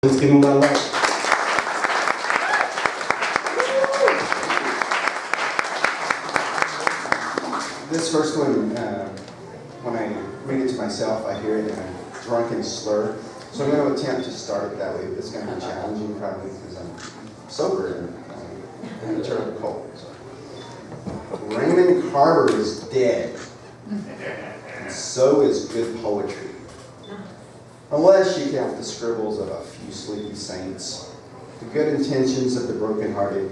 Let's give him a lot of love. This first one, when I read it to myself, I hear it in a drunken slur. So I'm going to attempt to start it that way. It's going to be challenging probably because I'm sober and I'm in a terrible cold. So. Raymond Carver is dead. And so is good poetry. Unless you count the scribbles of a few sleepy saints, the good intentions of the brokenhearted,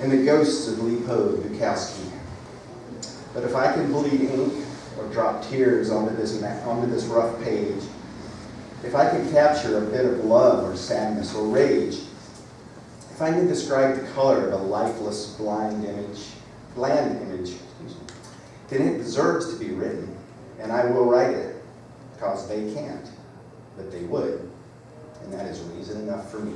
and the ghosts of Leopold Bukowski. But if I can bleed ink or drop tears onto this rough page, if I can capture a bit of love or sadness or rage, if I can describe the color of a lifeless, bland image, then it deserves to be written, and I will write it, because they can't. But they would, and that is reason enough for me.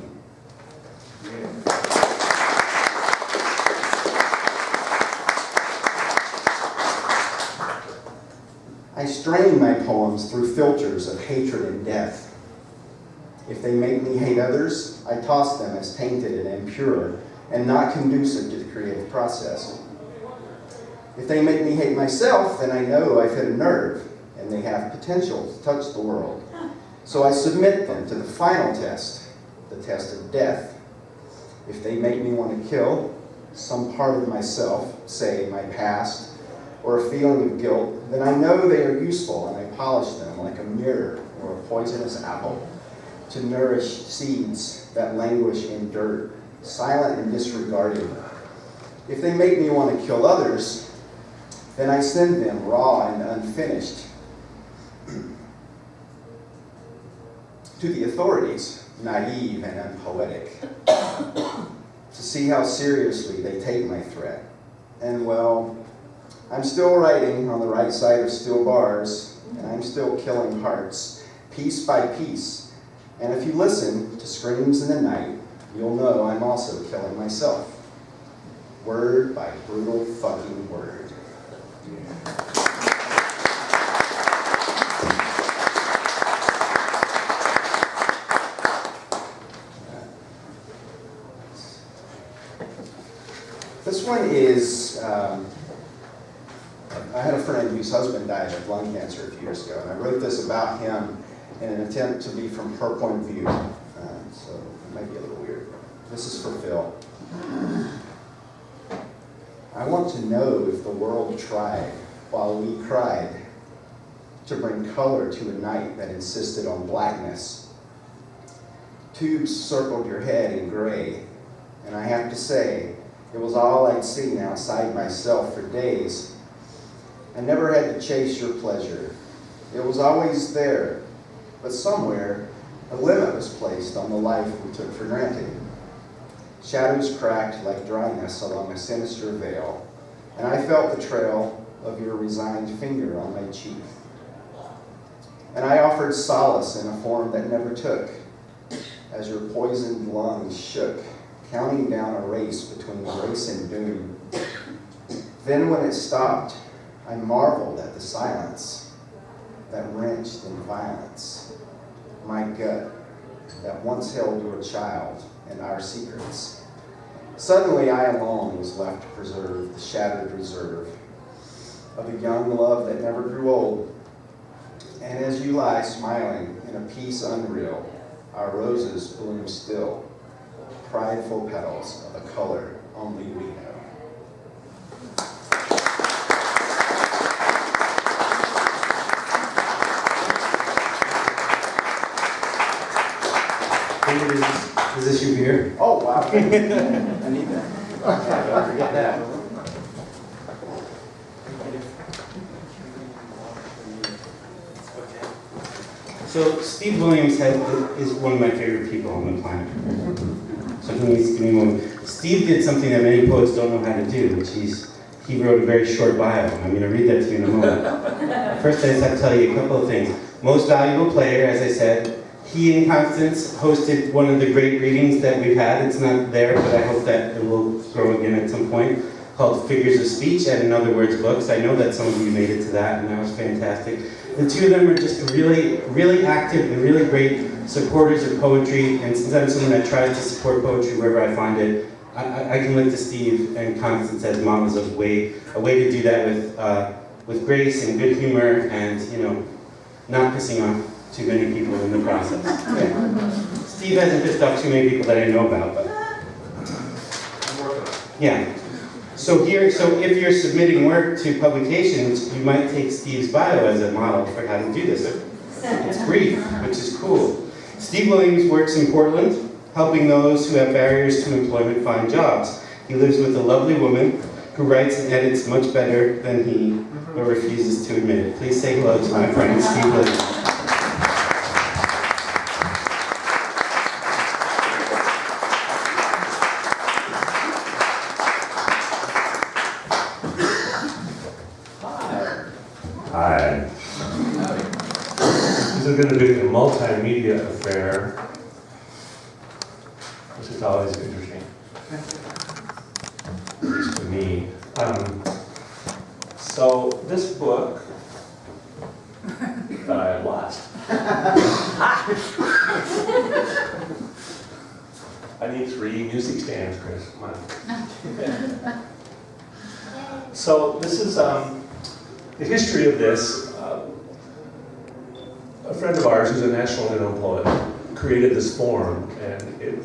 I strain my poems through filters of hatred and death. If they make me hate others, I toss them as tainted and impure and not conducive to the creative process. If they make me hate myself, then I know I've hit a nerve and they have potential to touch the world. So I submit them to the final test, the test of death. If they make me want to kill some part of myself, say my past, or a feeling of guilt, then I know they are useful and I polish them like a mirror or a poisonous apple to nourish seeds that languish in dirt, silent and disregarded. If they make me want to kill others, then I send them raw and unfinished to the authorities, naive and unpoetic, to see how seriously they take my threat. And well, I'm still writing on the right side of steel bars, and I'm still killing hearts, piece by piece. And if you listen to screams in the night, you'll know I'm also killing myself. Word by brutal fucking word. This one is, I had a friend whose husband died of lung cancer a few years ago, and I wrote this about him in an attempt to be from her point of view. So it might be a little weird. This is for Phil. I want to know if the world tried, while we cried, to bring color to a night that insisted on blackness. Tubes circled your head in gray, and I have to say, it was all I'd seen outside myself for days. I never had to chase your pleasure. It was always there, but somewhere a limit was placed on the life we took for granted. Shadows cracked like dryness along a sinister veil, and I felt the trail of your resigned finger on my cheek. And I offered solace in a form that never took, as your poisoned lungs shook, counting down a race between grace and doom. Then when it stopped, I marveled at the silence that wrenched in violence. My gut that once held your child and our secrets. Suddenly I alone was left to preserve the shattered reserve of a young love that never grew old. And as you lie smiling in a peace unreal, our roses bloom still, prideful petals of a color only we know. Is this your beer? Oh, wow. I need that. Don't forget that. So Steve Williams is one of my favorite people on the planet. So he needs to give me a moment. Steve did something that many poets don't know how to do, which he wrote a very short bio. I'm going to read that to you in a moment. First, I just have to tell you a couple of things. Most valuable player, as I said. He and Constance hosted one of the great readings that we've had. It's not there, but I hope that it will grow again at some point, called Figures of Speech and In Other Words books. I know that some of you made it to that, and that was fantastic. The two of them are just really, really active and really great supporters of poetry, and since I'm someone that tries to support poetry wherever I find it, I can look to Steve and Constance as models of a way to do that with grace and good humor, and not pissing off too many people in the process. Yeah. Steve hasn't pissed off too many people that I know about, but I'm working on it. yeah. So if you're submitting work to publications, you might take Steve's bio as a model for how to do this. It's brief, which is cool. Steve Williams works in Portland, helping those who have barriers to employment find jobs. He lives with a lovely woman who writes and edits much better than he, but refuses to admit it. Please say hello to my friend Steve Williams. Hi. This is going to be a multimedia affair, which is always interesting, at least to me. So this book that I lost. I need 3 music stands, Chris. Come on. So this is the history of this. A friend of ours, who's a national renowned poet, created this form, and it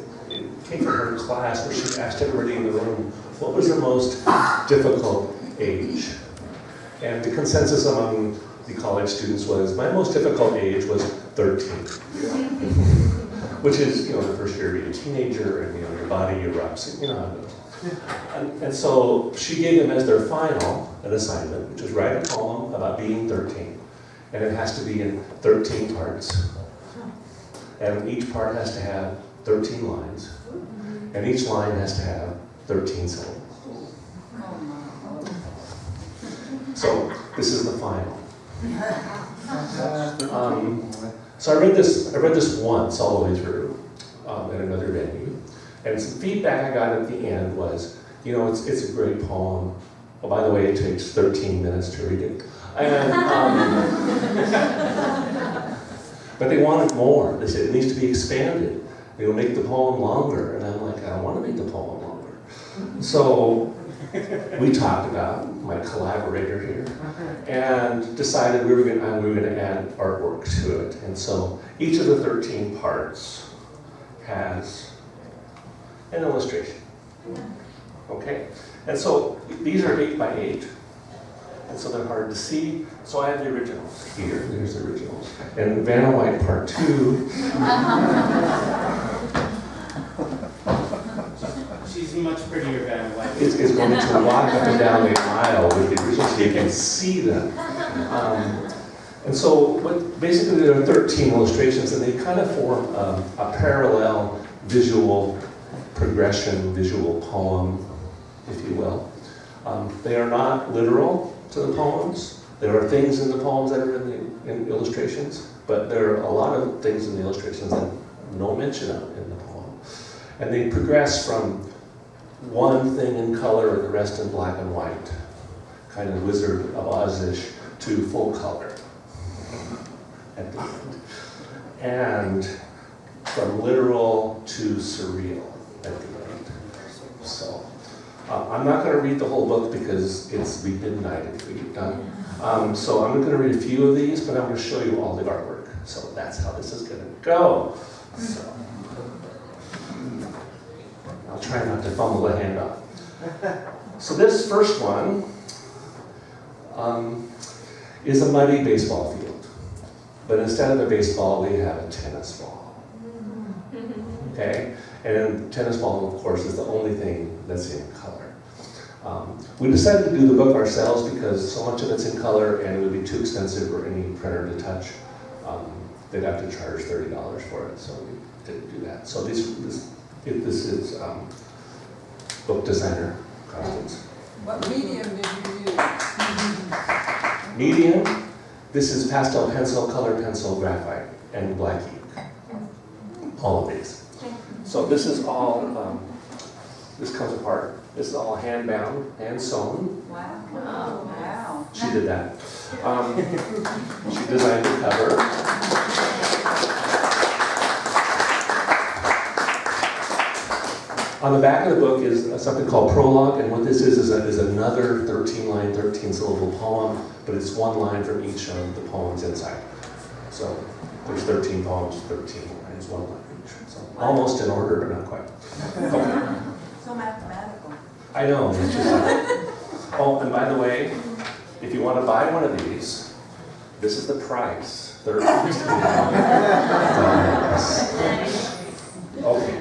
came from her class where she asked everybody in the room, what was your most difficult age? And the consensus among the college students was, my most difficult age was 13. Which is, the first year of being a teenager, and your body erupts, and how it goes. And so she gave them as their final an assignment, which was write a poem about being 13. And it has to be in 13 parts. And each part has to have 13 lines. And each line has to have 13 syllables. So this is the final. So I read this once all the way through at another venue. And some feedback I got at the end was, it's a great poem. Oh, by the way, it takes 13 minutes to read it. And, but they wanted more. They said it needs to be expanded. Make the poem longer. And I'm like, I don't want to make the poem longer. So we talked about, my collaborator here, and decided we were going to add artwork to it. And so each of the 13 parts has an illustration. Okay? And so these are 8 by 8. And so they're hard to see. So I have the originals here. There's the originals. And Vanna White Part 2. She's much prettier than White. It's going to walk up and down the aisle with the originals so you can see them. And so basically there are 13 illustrations, and they kind of form a parallel visual progression, visual poem, if you will. They are not literal to the poems. There are things in the poems that are in illustrations, but there are a lot of things in the illustrations that no mention of in the poem. And they progress from one thing in color and the rest in black and white, kind of Wizard of Oz-ish, to full color at the end. And from literal to surreal at the end. So I'm not going to read the whole book because it's midnight if we get done. So I'm going to read a few of these, but I'm going to show you all the artwork. So that's how this is going to go. So I'll try not to fumble the handoff. So this first one is a muddy baseball field. But instead of a baseball, we have a tennis ball. Okay? And tennis ball, of course, is the only thing that's in color. We decided to do the book ourselves because so much of it's in color and it would be too expensive for any printer to touch. They'd have to charge $30 for it, so we didn't do that. So this is book designer Constance. What medium did you use? Medium, this is pastel pencil, color pencil, graphite, and black ink. All of these. So this is all, this comes apart. This is all hand bound, hand sewn. Wow. Oh, wow. She did that. She designed the cover. On the back of the book is something called prologue, and what this is another 13-line, 13-syllable poem, but it's one line from each of the poems inside. So there's 13 poems, 13 lines, one line from each. So almost in order, but not quite. Okay. So mathematical. I know. It's just, oh, and by the way, if you want to buy one of these, this is the price. $13. Okay.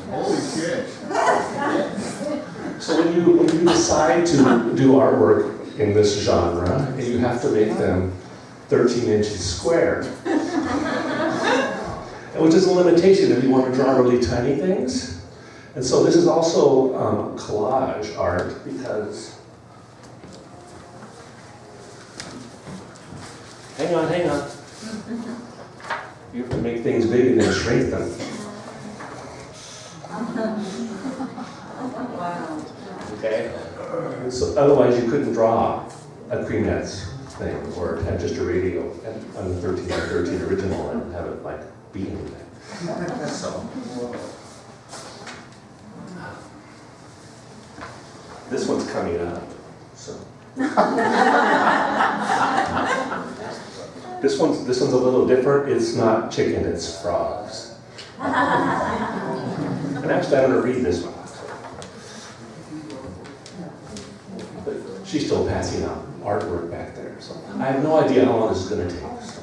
Holy shit. So when you decide to do artwork in this genre, you have to make them 13 inches square, which is a limitation if you want to draw really tiny things. And so this is also collage art because, hang on. You have to make things big and then shrink them. Wow. Okay? So otherwise you couldn't draw a Creamettes thing or have just a radio on the 13 by 13 original and have it like be anything. So this one's coming up. So this one's a little different. It's not chicken, it's frogs. And actually I'm gonna read this one. But she's still passing out artwork back there. So I have no idea how long this is going to take. So.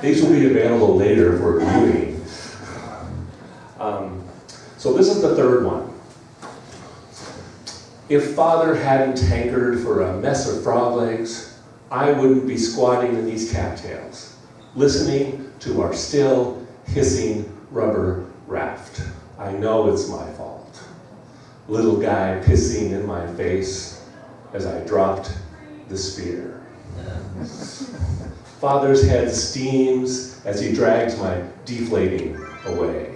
These will be available later for viewing. So this is the third one. If Father hadn't hankered for a mess of frog legs, I wouldn't be squatting in these cattails, listening to our still, hissing rubber raft. I know it's my fault. Little guy pissing in my face as I dropped the spear. Father's head steams as he drags my deflating away.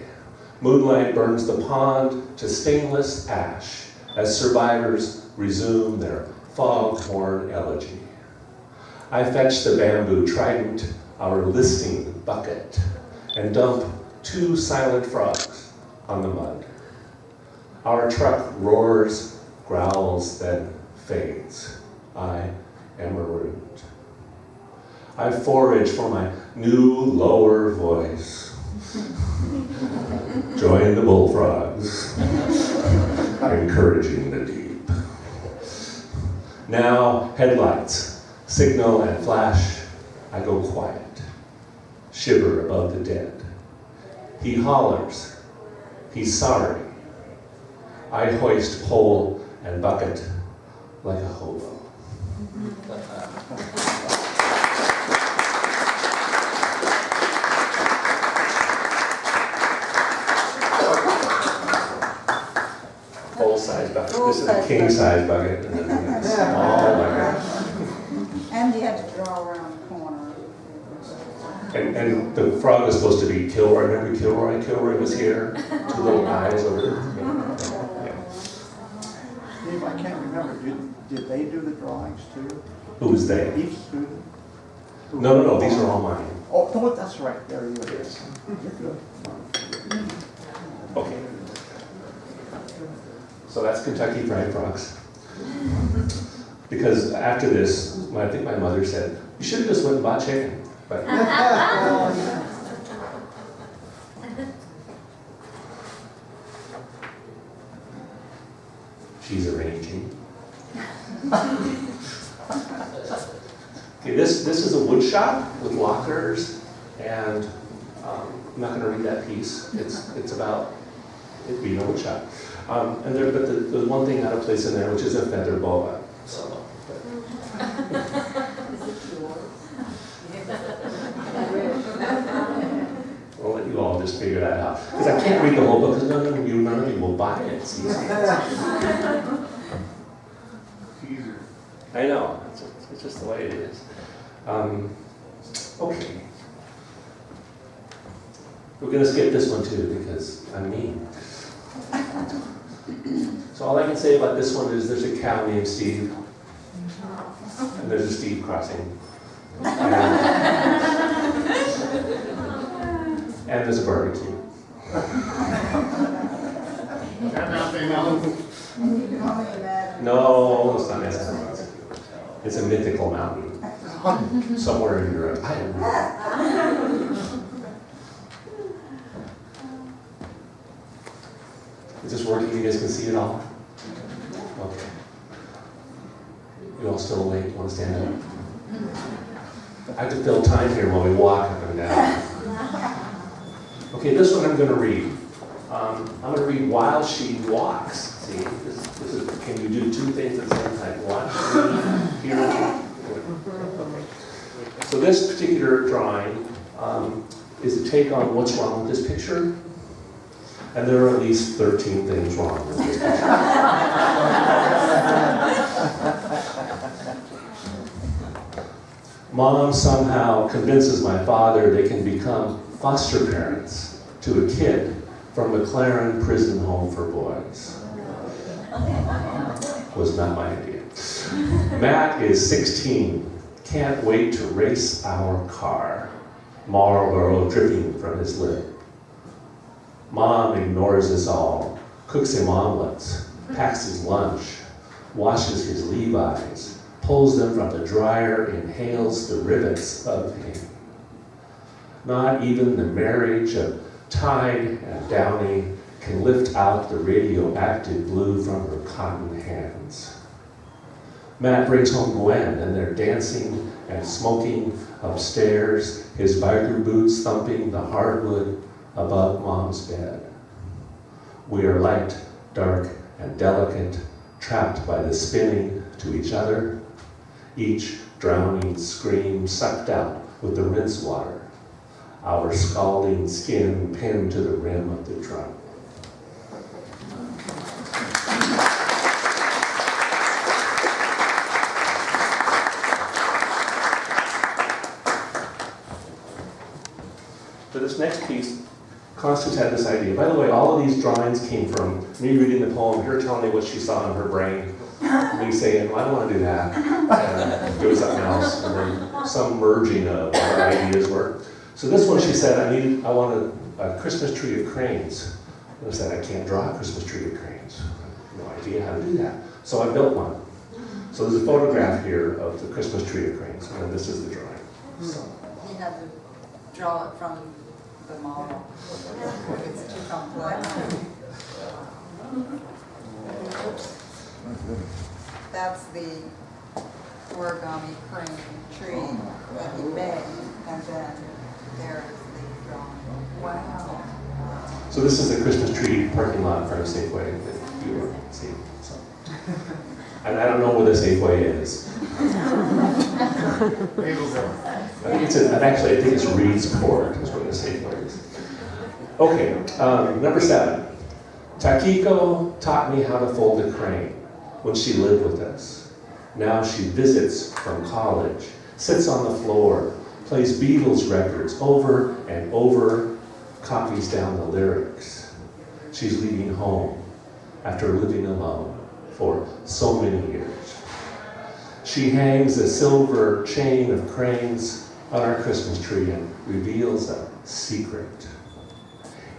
Moonlight burns the pond to stainless ash as survivors resume their foghorn elegy. I fetch the bamboo trident, our listing bucket, and dump 2 silent frogs on the mud. Our truck roars, growls, then fades. I am marooned. I forage for my new lower voice. Join the bullfrogs, encouraging the deep. Now, headlights, signal and flash, I go quiet, shiver above the dead. He hollers, he's sorry. I hoist pole and bucket like a hobo. Full-size bucket. This is a king-size bucket, and then a small bucket. And you had to draw around the corner. And the frog was supposed to be Kilroy. Remember Kilroy? Kilroy was here. 2 little eyes over there. Yeah. Steve, I can't remember, did they do the drawings too? Who was they? Each student? No, these are all mine. Oh, no, that's right, there you are. You're good. Okay. So that's Kentucky Fried Frogs. Because after this, I think my mother said, you should have just went and bought chicken. But she's arranging. Okay, this is a wood shop with lockers, and I'm not going to read that piece. It's about it being a wood shop. But there's one thing out of place in there, which is a feather boa. So, I'll let you all just figure that out. Because I can't read the whole book, because none of you will buy it. It's easy. I know, it's just the way it is. Okay. We're going to skip this one too, because I'm mean. So all I can say about this one is there's a cow named Steve. And there's a Steve crossing. And there's a barbecue. And you can only imagine. No, it's not necessarily. It's a mythical mountain. Somewhere in Europe. I don't know. Is this working? You guys can see it all? Okay. You all still awake? Want to stand up? I have to fill time here while we walk up and down. Okay, this one I'm going to read. I'm going to read while she walks. See, this is, can you do two things at the same time? Watch, hear. Okay. So this particular drawing is a take on what's wrong with this picture. And there are at least 13 things wrong with this picture. Mom somehow convinces my father they can become foster parents to a kid from McLaren Prison Home for Boys. Was not my idea. Matt is 16. Can't wait to race our car. Marlboro dripping from his lip. Mom ignores us all, cooks him omelets, packs his lunch, washes his Levi's, pulls them from the dryer, inhales the rivets of him. Not even the marriage of Tide and Downey can lift out the radioactive blue from her cotton hands. Matt brings home Gwen, and they're dancing and smoking upstairs, his biker boots thumping the hardwood above Mom's bed. We are light, dark, and delicate, trapped by the spinning to each other, each drowning scream sucked out with the rinse water, our scalding skin pinned to the rim of the drum. For this next piece, Constance had this idea. By the way, all of these drawings came from me reading the poem, her telling me what she saw in her brain, me saying, well, I don't want to do that, and doing something else, and then some merging of what our ideas were. So this one, she said, I wanted a Christmas tree of cranes. And I said, I can't draw a Christmas tree of cranes. I have no idea how to do that. So I built one. So there's a photograph here of the Christmas tree of cranes, and then this is the drawing. So. You have to draw it from the model. It's too complex. That's the origami crane tree that he made, and then there's the drawing. Wow. So this is a Christmas tree parking lot in front of Safeway that you will see. So. And I don't know where the Safeway is. I think it's Reedsport is where the Safeway is. Okay, number 7. Takiko taught me how to fold a crane when she lived with us. Now she visits from college, sits on the floor, plays Beatles records over and over, copies down the lyrics. She's leaving home after living alone for so many years. She hangs a silver chain of cranes on our Christmas tree and reveals a secret.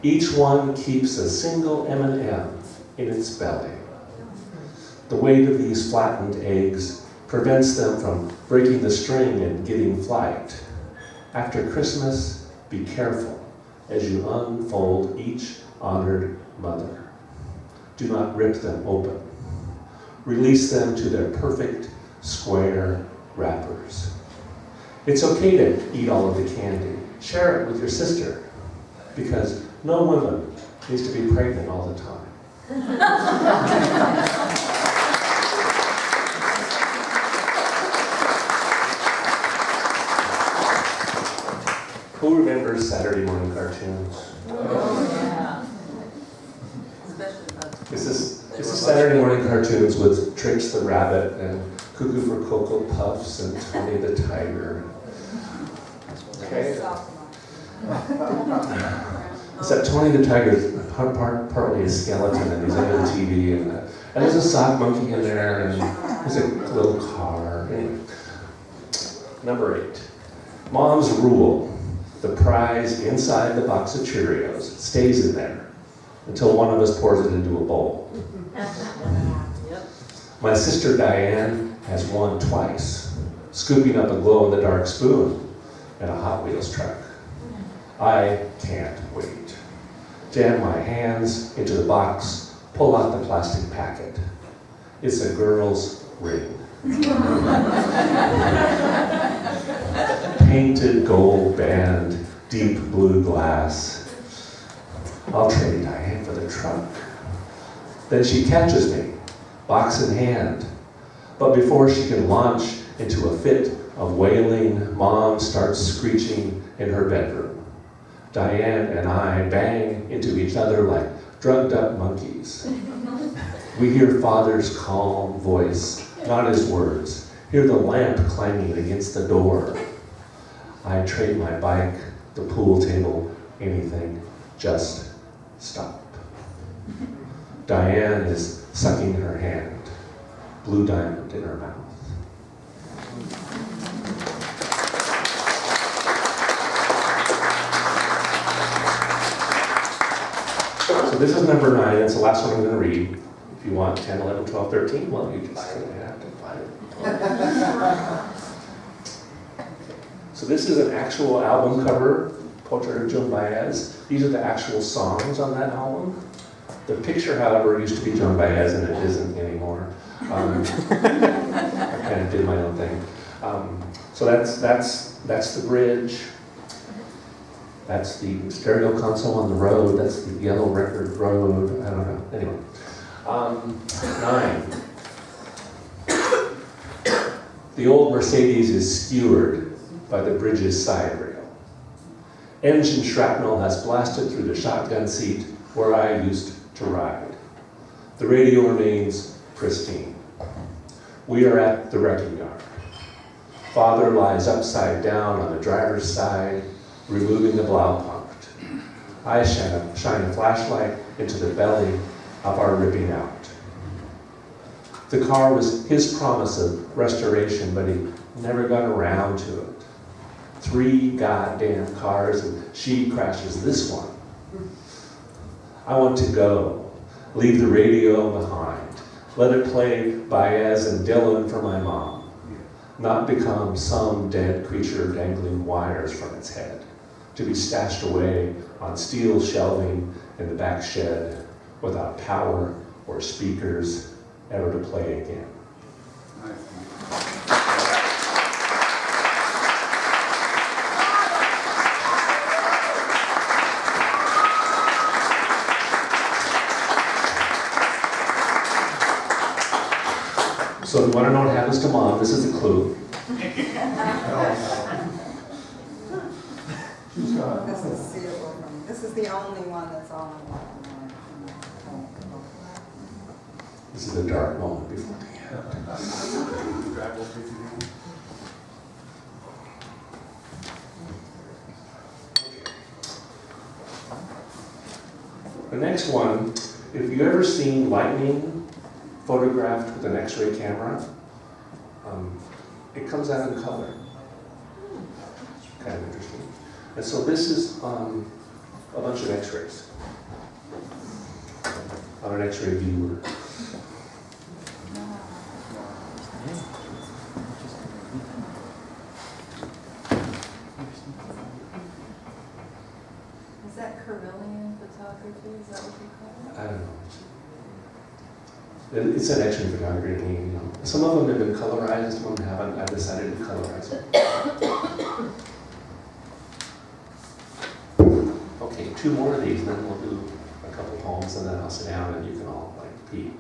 Each one keeps a single M&M in its belly. The weight of these flattened eggs prevents them from breaking the string and getting flight. After Christmas, be careful as you unfold each honored mother. Do not rip them open. Release them to their perfect square wrappers. It's okay to eat all of the candy. Share it with your sister, because no woman needs to be pregnant all the time. Who remembers Saturday morning cartoons? Oh, yeah. This is Saturday morning cartoons with Trix the Rabbit and Cuckoo for Cocoa Puffs and Toni the Tiger. Okay. Except Toni the Tiger is partly a skeleton and he's under the TV and there's a sock monkey in there and there's a little car. Anyway. Number 8. Mom's rule. The prize inside the box of Cheerios stays in there until one of us pours it into a bowl. My sister Diane has won twice, scooping up a glow-in-the-dark spoon in a Hot Wheels truck. I can't wait. Jam my hands into the box, pull out the plastic packet. It's a girl's ring. Painted gold band, deep blue glass. I'll trade Diane for the truck. Then she catches me, box in hand. But before she can launch into a fit of wailing, Mom starts screeching in her bedroom. Diane and I bang into each other like drugged up monkeys. We hear Father's calm voice, not his words. Hear the lamp clanging against the door. I trade my bike, the pool table, anything, just stop. Diane is sucking her hand, blue diamond in her mouth. So this is number 9, it's the last one I'm going to read. If you want 10, 11, 12, 13, well, you just kind of have to find it. So this is an actual album cover, portrait of Joan Baez. These are the actual songs on that album. The picture, however, used to be Joan Baez, and it isn't anymore. I kind of did my own thing. So that's the bridge. That's the stereo console on the road. That's the yellow record road. I don't know. Anyway. 9. The old Mercedes is skewered by the bridge's side rail. Engine shrapnel has blasted through the shotgun seat where I used to ride. The radio remains pristine. We are at the wrecking yard. Father lies upside down on the driver's side, removing the Blaupunkt. I shine a flashlight into the belly of our ripping out. The car was his promise of restoration, but he never got around to it. 3 goddamn cars, and she crashes this one. I want to go, leave the radio behind, let it play Baez and Dylan for my mom, not become some dead creature dangling wires from its head, to be stashed away on steel shelving in the back shed without power or speakers ever to play again. So if you want to know what happens to Mom, this is a clue. This is sealable from, this is the only one that's on. This is a dark moment before the end. The next one, if you've ever seen lightning photographed with an X-ray camera, it comes out in color. Kind of interesting. And so this is a bunch of X-rays on an X-ray viewer. Is that Carillion photography? Is that what you call it? I don't know. It's an X-ray photography. You know. Some of them have been colorized, some haven't. I've decided to colorize them. Okay, 2 more of these, and then we'll do a couple poems, and then I'll sit down, and you can all like pee.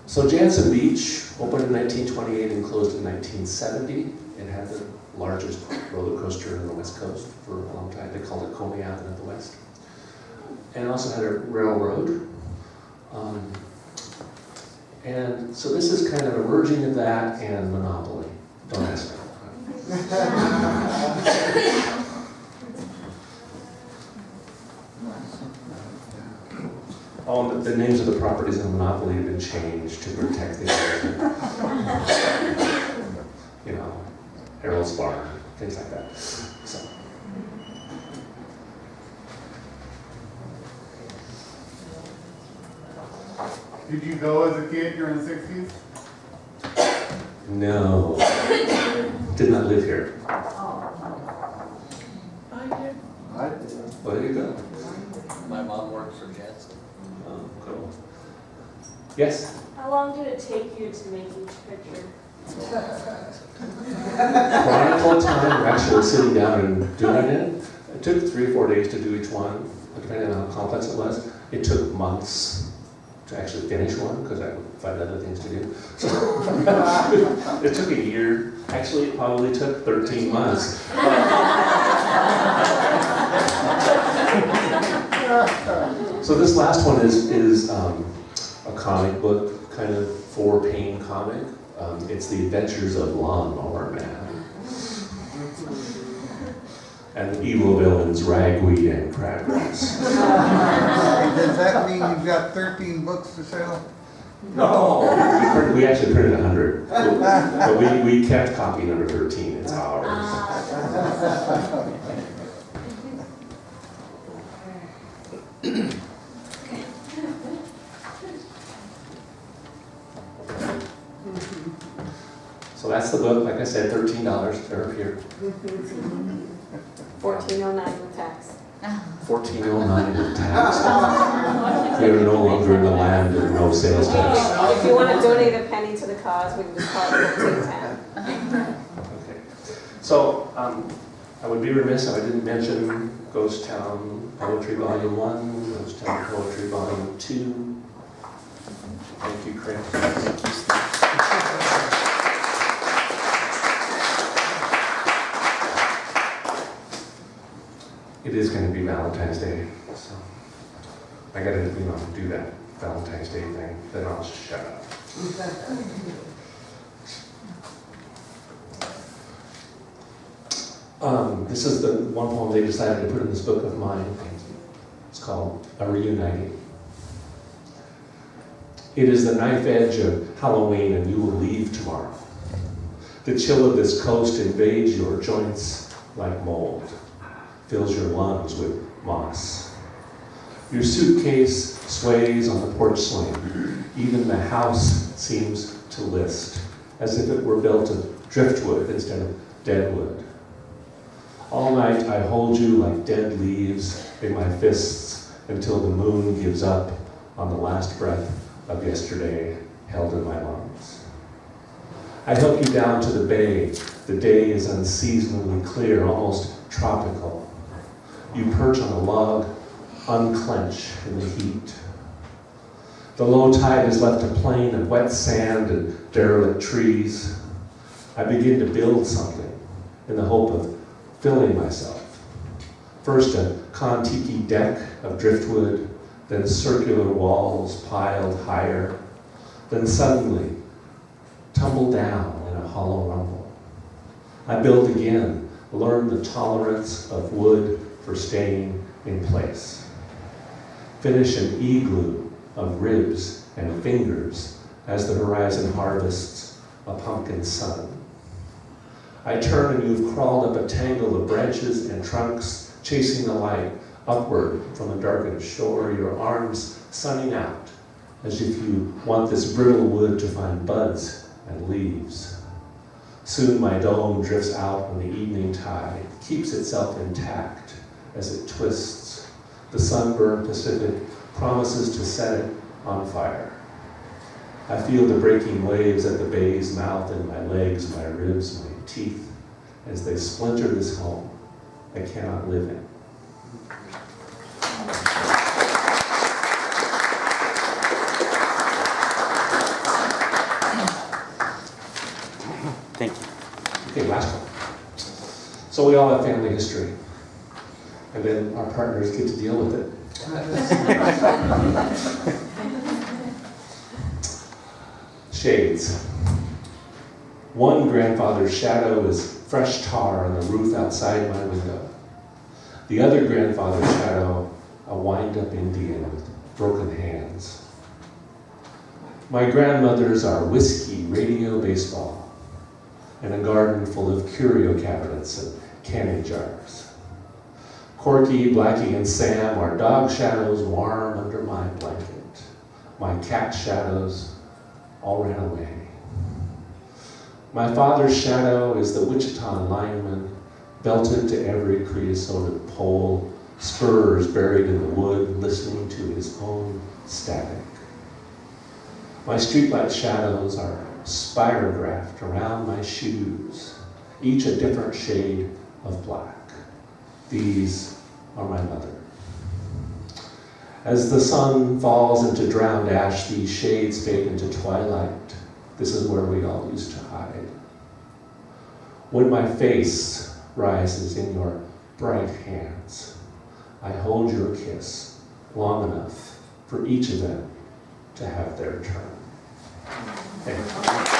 So Jansen Beach opened in 1928 and closed in 1970. It had the largest roller coaster on the West Coast for a long time. They called it Coney Island at the West. And also had a railroad. And so this is kind of a merging of that and Monopoly. Don't ask me. all the names of the properties in the monopoly have been changed to protect the area. You know, Harold's Barn, things like that. So. Did you go as a kid during the 60s? No. Did not live here. I did. Well, there you go. My mom works for Jets. Oh, cool. Yes? How long did it take you to make each picture? Chronicle time, we're actually sitting down and doing it. It took 3 or 4 days to do each one, depending on how complex it was. It took months to actually finish one, because I would find other things to do. So it took a year. Actually, it probably took 13 months. So this last one is a comic book, kind of 4-pane comic. It's the Adventures of Lawnmower Man. And the evil villains Ragweed and Crabgrass. Does that mean you've got 13 books to sell? No, we actually printed 100. But we kept copy number 13. It's ours. So that's the book. Like I said, $13. They're up here. $14.09 with tax. $14.09 with tax. We are no longer in the land of no sales tax. If you want to donate a penny to the cause, we can just call it $14.10. Okay. So I would be remiss if I didn't mention Ghost Town Poetry Volume 1, Ghost Town Poetry Volume 2. Thank you, Chris. It is going to be Valentine's Day, so I gotta, do that Valentine's Day thing, then I'll just shut up. This is the one poem they decided to put in this book of mine. It's called A Reuniting. It is the knife edge of Halloween and you will leave tomorrow. The chill of this coast invades your joints like mold, fills your lungs with moss. Your suitcase sways on the porch swing. Even the house seems to list, as if it were built of driftwood instead of deadwood. All night I hold you like dead leaves in my fists until the moon gives up on the last breath of yesterday held in my lungs. I help you down to the bay. The day is unseasonably clear, almost tropical. You perch on a log, unclench in the heat. The low tide has left a plain of wet sand and derelict trees. I begin to build something in the hope of filling myself. First a Kon-Tiki deck of driftwood, then circular walls piled higher, then suddenly tumble down in a hollow rumble. I build again, learn the tolerance of wood for staying in place. Finish an igloo of ribs and fingers as the horizon harvests a pumpkin sun. I turn and you've crawled up a tangle of branches and trunks, chasing the light upward from a darkened shore, your arms sunning out as if you want this brittle wood to find buds and leaves. Soon my dome drifts out on the evening tide, keeps itself intact as it twists. The sunburned Pacific promises to set it on fire. I feel the breaking waves at the bay's mouth in my legs, my ribs, my teeth, as they splinter this home I cannot live in. Thank you. Okay, last one. So we all have family history, and then our partners get to deal with it. Shades. One grandfather's shadow is fresh tar on the roof outside my window. The other grandfather's shadow, a wind-up Indian with broken hands. My grandmothers are whiskey, radio, baseball, and a garden full of curio cabinets and canning jars. Corky, Blackie, and Sam are dog shadows warm under my blanket. My cat shadows all ran away. My father's shadow is the Wichita lineman, belted to every creosoted pole, spurs buried in the wood, listening to his own static. My streetlight shadows are spirographed around my shoes, each a different shade of black. These are my mother. As the sun falls into drowned ash, these shades fade into twilight. This is where we all used to hide. When my face rises in your bright hands, I hold your kiss long enough for each of them to have their turn. Thank you.